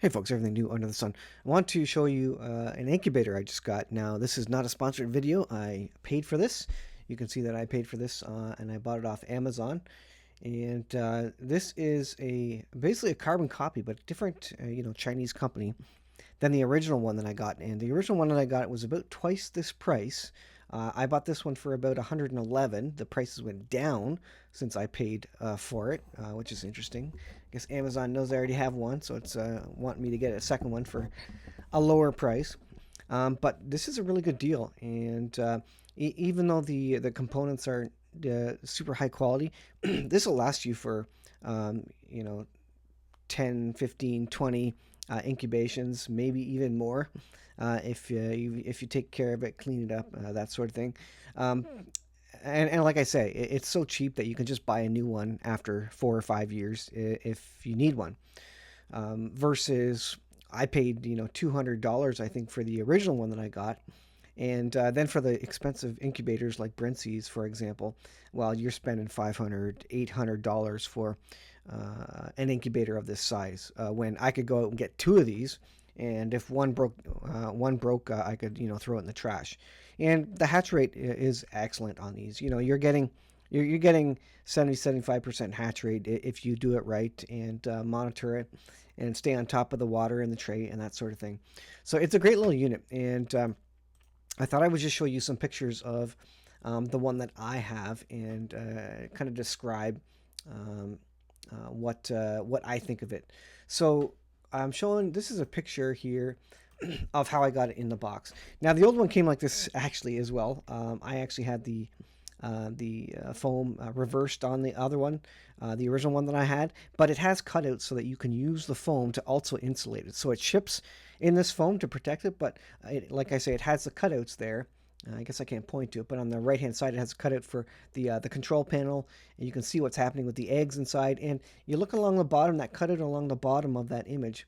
Hey folks, everything new under the sun. I want to show you an incubator I just got. Now, this is not a sponsored video. I paid for this. You can see that I paid for this and I bought it off Amazon. And this is basically a carbon copy, but a different, Chinese company than the original one that I got. And the original one that I got was about twice this price. I bought this one for about 111. The prices went down since I paid for it, which is interesting. I guess Amazon knows I already have one, so it's wanting me to get a second one for a lower price. But this is a really good deal, and even though the components are super high quality, this will last you for um, you know 10, 15, 20 incubations, maybe even more, if you take care of it, clean it up, that sort of thing. Um, and like I say, it's so cheap that you can just buy a new one after 4 or 5 years if you need one. Versus I paid $200 I think for the original one that I got, and then for the expensive incubators like Brincey's, for example, well, you're spending $500, $800 for an incubator of this size. When I could go out and get two of these, and if one broke, I could throw it in the trash. And the hatch rate is excellent on these. You're getting 70-75% hatch rate if you do it right and monitor it and stay on top of the water in the tray and that sort of thing. So it's a great little unit, and I thought I would just show you some pictures of the one that I have and kind of describe um, what I think of it. So I'm showing, this is a picture here of how I got it in the box. Now the old one came like this actually as well. I actually had the foam reversed on the other one, the original one that I had, but it has cutouts so that you can use the foam to also insulate it. So it ships in this foam to protect it, but like I say, it has the cutouts there. I guess I can't point to it, but on the right-hand side, it has a cutout for the control panel, and you can see what's happening with the eggs inside. And you look along the bottom, that cutout along the bottom of that image,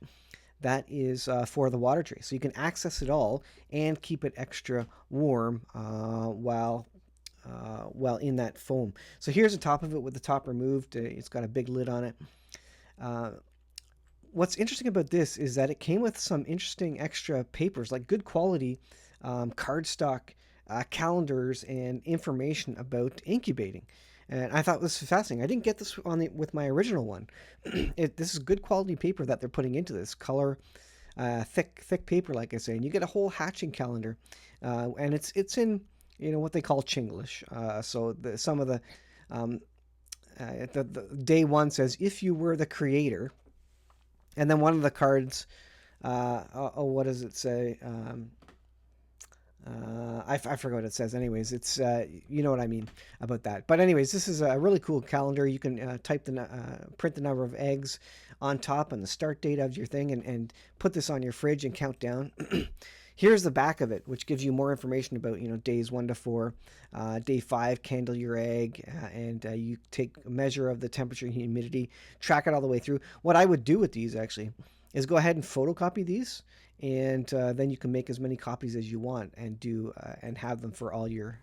that is for the water tray. So you can access it all and keep it extra warm while in that foam. So here's the top of it with the top removed. It's got a big lid on it. Uh, what's interesting about this is that it came with some interesting extra papers, like good quality cardstock calendars and information about incubating. And I thought this was fascinating. I didn't get this with my original one. This is good quality paper that they're putting into this color, thick paper, like I say, and you get a whole hatching calendar, and it's in what they call Chinglish. So some of um, the day one says, if you were the creator, and then one of the cards, what does it say? I forgot what it says. Anyways, it's you know what I mean about that. But anyways, this is a really cool calendar. You can print the number of eggs on top and the start date of your thing, and put this on your fridge and count down. Here's the back of it, which gives you more information about days 1 to 4. Day 5, candle your egg, and you take a measure of the temperature and humidity, track it all the way through. What I would do with these actually is go ahead and photocopy these, and then you can make as many copies as you want and do and have them for all your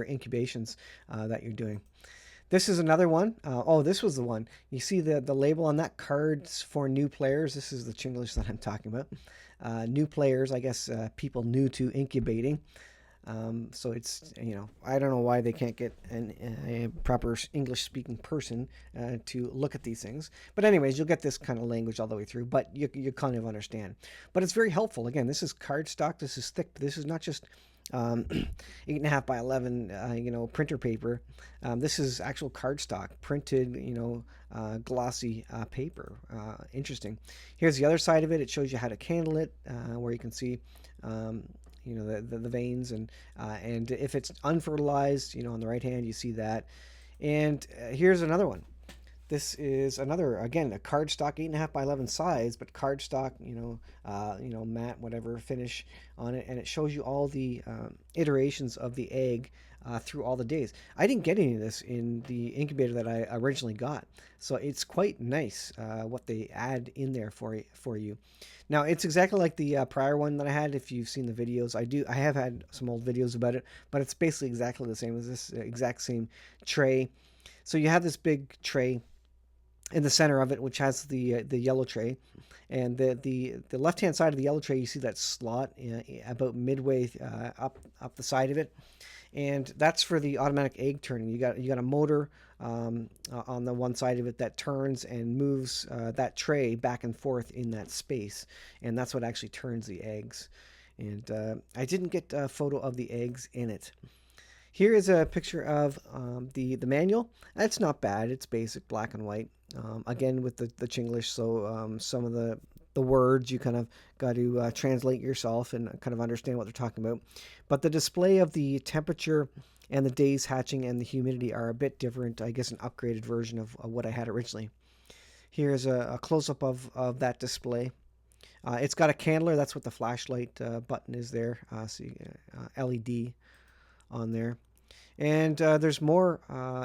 incubations that you're doing. This is another one. Oh, this was the one. You see the label on that, cards for new players. This is the Chinglish that I'm talking about. New players, I guess people new to incubating. So it's, I don't know why they can't get a proper English speaking person to look at these things. But anyways, you'll get this kind of language all the way through, but you kind of understand. But it's very helpful. Again, this is cardstock. This is thick. This is not just 8.5 by 11, printer paper. This is actual cardstock, printed, glossy paper. Interesting. Here's the other side of it. It shows you how to candle it, where you can see, the veins, and if it's unfertilized, on the right hand, you see that. And here's another one. This is another, again, a cardstock 8.5 by 11 size, but cardstock, matte, whatever finish on it, and it shows you all the iterations of the egg through all the days. I didn't get any of this in the incubator that I originally got, so it's quite nice what they add in there for you. Now it's exactly like the prior one that I had. If you've seen the videos, I have had some old videos about it, but it's basically exactly the same as this exact same tray. So you have this big tray in the center of it, which has the yellow tray. And the left hand side of the yellow tray, you see that slot about midway up the side of it, and that's for the automatic egg turning. You got a motor on the one side of it that turns and moves that tray back and forth in that space, and that's what actually turns the eggs. And I didn't get a photo of the eggs in it. Here is a picture of the manual. It's not bad. It's basic black and white. Again with the Chinglish, so some of the words you kind of got to translate yourself and kind of understand what they're talking about. But the display of the temperature and the days hatching and the humidity are a bit different. I guess an upgraded version of what I had originally. Here's a close-up of that display. It's got a candler. That's what the flashlight button is there. LED on there. And there's more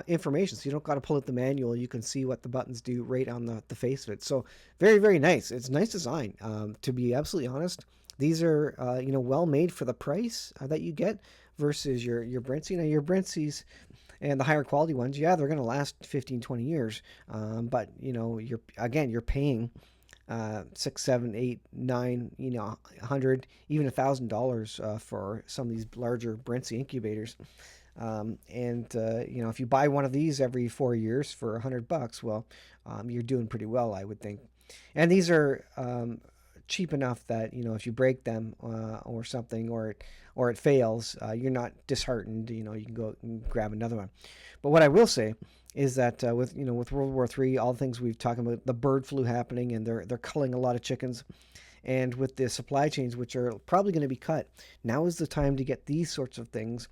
information, so you don't got to pull out the manual. You can see what the buttons do right on the face of it. So very, very nice. It's nice design. To be absolutely honest, these are well made for the price that you get versus your Brintsy. Now your Brintsies and the higher quality ones, yeah, they're going to last 15, 20 years. But you're paying 6, 7, 8, 9, $100, even $1,000 for some of these larger Brintsy incubators. If you buy one of these every 4 years for $100, well, you're doing pretty well, I would think. And these are cheap enough that if you break them or something, or it fails, you're not disheartened. You can go and grab another one. But what I will say is that with World War III, all the things we've talked about, the bird flu happening, and they're culling a lot of chickens. And with the supply chains, which are probably going to be cut, now is the time to get these sorts of things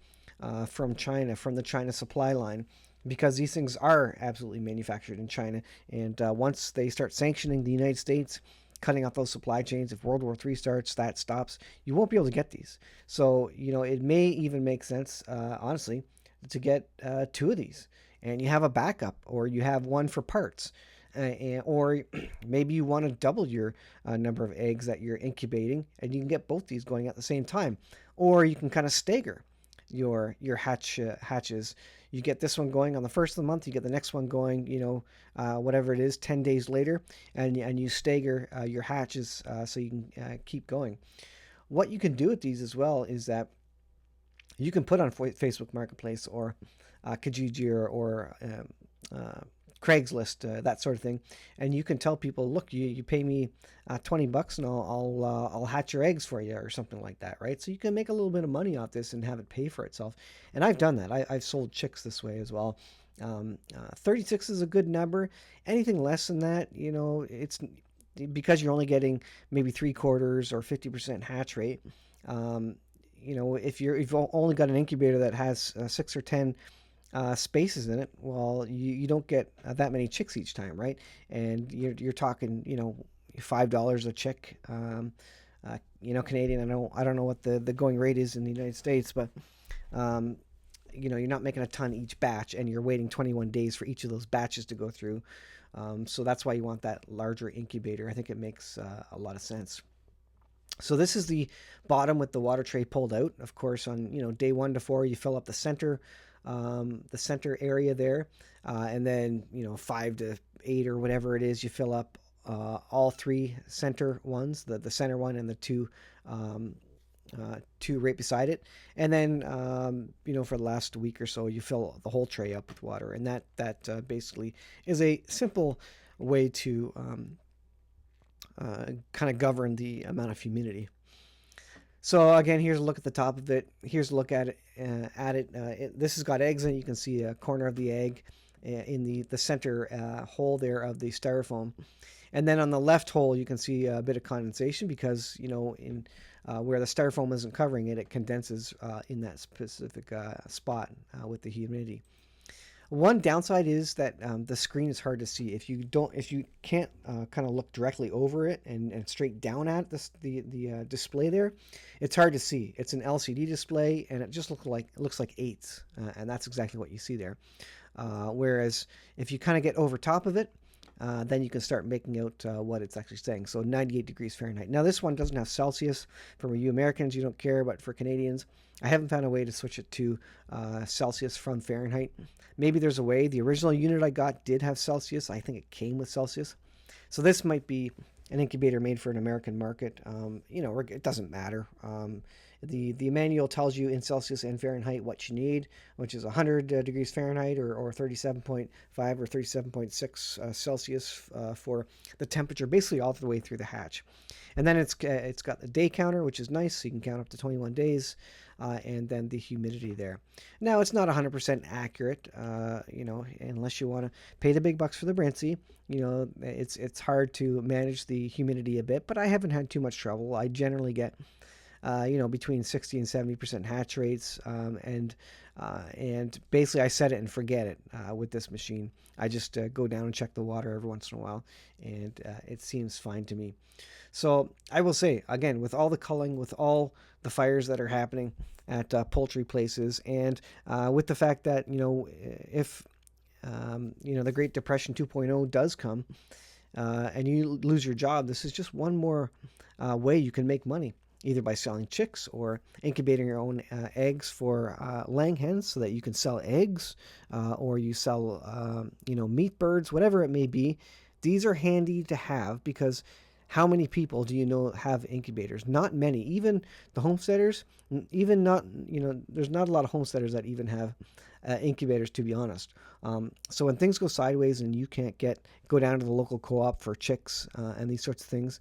from China, from the China supply line, because these things are absolutely manufactured in China. And once they start sanctioning the United States, cutting off those supply chains, if World War III starts, that stops, you won't be able to get these. So, it may even make sense, honestly, to get 2 of these. And you have a backup, or you have one for parts. Or maybe you want to double your number of eggs that you're incubating, and you can get both these going at the same time. Or you can kind of stagger your hatches. You get this one going on the first of the month, you get the next one going, whatever it is, 10 days later, and you stagger your hatches so you can keep going. What you can do with these as well is that you can put on Facebook Marketplace or Kijiji or Craigslist, that sort of thing, and you can tell people, look, you pay me $20 and I'll hatch your eggs for you, or something like that, right? So you can make a little bit of money off this and have it pay for itself. And I've done that. I've sold chicks this way as well. 36 is a good number. Anything less than that, it's because you're only getting maybe 3/4 or 50% hatch rate. If you've only got an incubator that has 6 or 10 spaces in it, well, you don't get that many chicks each time, right? And you're talking, $5 a chick, Canadian. I don't know what the going rate is in the United States, but you're not making a ton each batch, and you're waiting 21 days for each of those batches to go through. So that's why you want that larger incubator. I think it makes a lot of sense. So this is the bottom with the water tray pulled out. Of course, on day 1 to 4, you fill up the center area there, and then 5 to 8 or whatever it is, you fill up all 3 center ones, the center one and the two right beside it. And then for the last week or so, you fill the whole tray up with water, and that basically is a simple way to kind of govern the amount of humidity. So again, here's a look at the top of it. Here's a look at it. This has got eggs in it. You can see a corner of the egg in the center hole there of the styrofoam. And then on the left hole, you can see a bit of condensation because, in where the styrofoam isn't covering it, it condenses in that specific spot with the humidity. One downside is that the screen is hard to see. If you can't kind of look directly over it and straight down at the display there, it's hard to see. It's an LCD display, and it just looks like 8s, and that's exactly what you see there. Whereas if you kind of get over top of it, then you can start making out what it's actually saying. So 98 degrees Fahrenheit. Now this one doesn't have Celsius. For you Americans, you don't care, but for Canadians, I haven't found a way to switch it to Celsius from Fahrenheit. Maybe there's a way. The original unit I got did have Celsius. I think it came with Celsius. So this might be an incubator made for an American market. It doesn't matter. The manual tells you in Celsius and Fahrenheit what you need, which is 100 degrees Fahrenheit or 37.5 or 37.6 Celsius for the temperature, basically all the way through the hatch. And then it's got the day counter, which is nice, so you can count up to 21 days, and then the humidity there. Now it's not 100% accurate, unless you want to pay the big bucks for the Brincy. It's hard to manage the humidity a bit, but I haven't had too much trouble. I generally get between 60 and 70% hatch rates, and basically I set it and forget it with this machine. I just go down and check the water every once in a while, and it seems fine to me. So I will say, again, with all the culling, with all the fires that are happening at poultry places, and with the fact that, if the Great Depression 2.0 does come, and you lose your job, this is just one more way you can make money, either by selling chicks or incubating your own eggs for laying hens so that you can sell eggs, or you sell, meat birds, whatever it may be. These are handy to have because how many people do you know have incubators? Not many. Even the homesteaders, even not, there's not a lot of homesteaders that even have incubators, to be honest. So when things go sideways and you can't go down to the local co-op for chicks and these sorts of things,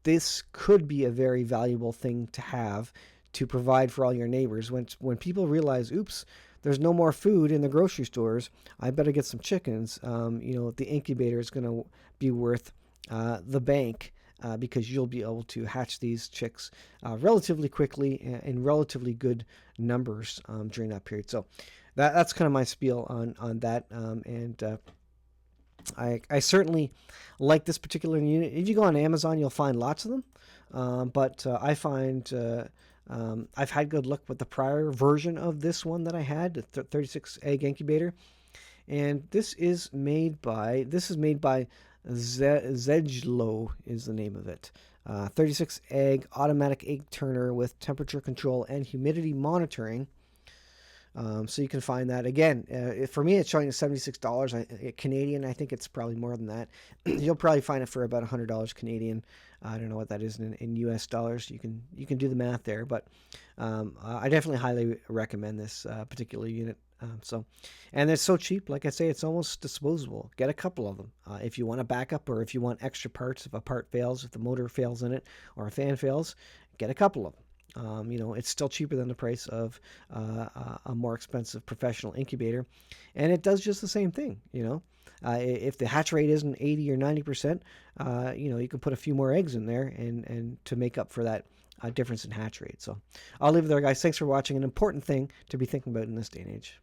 this could be a very valuable thing to have to provide for all your neighbors. When people realize, oops, there's no more food in the grocery stores, I better get some chickens. The incubator is going to be worth the bank, because you'll be able to hatch these chicks relatively quickly in relatively good numbers during that period. So that's kind of my spiel on that. I certainly like this particular unit. If you go on Amazon, you'll find lots of them. But I find I've had good luck with the prior version of this one that I had, the 36 egg incubator. And this is made by Zejlo is the name of it. 36 egg automatic egg turner with temperature control and humidity monitoring. So you can find that again. For me, it's showing at $76 Canadian. I think it's probably more than that. You'll probably find it for about $100 Canadian. I don't know what that is in US dollars. You can do the math there, but I definitely highly recommend this particular unit. And it's so cheap. Like I say, it's almost disposable. Get a couple of them if you want a backup, or if you want extra parts. If a part fails, if the motor fails in it, or a fan fails, get a couple of them. It's still cheaper than the price of a more expensive professional incubator, and it does just the same thing. If the hatch rate isn't 80 or 90%, you can put a few more eggs in there and to make up for that difference in hatch rate. So I'll leave it there, guys. Thanks for watching. An important thing to be thinking about in this day and age.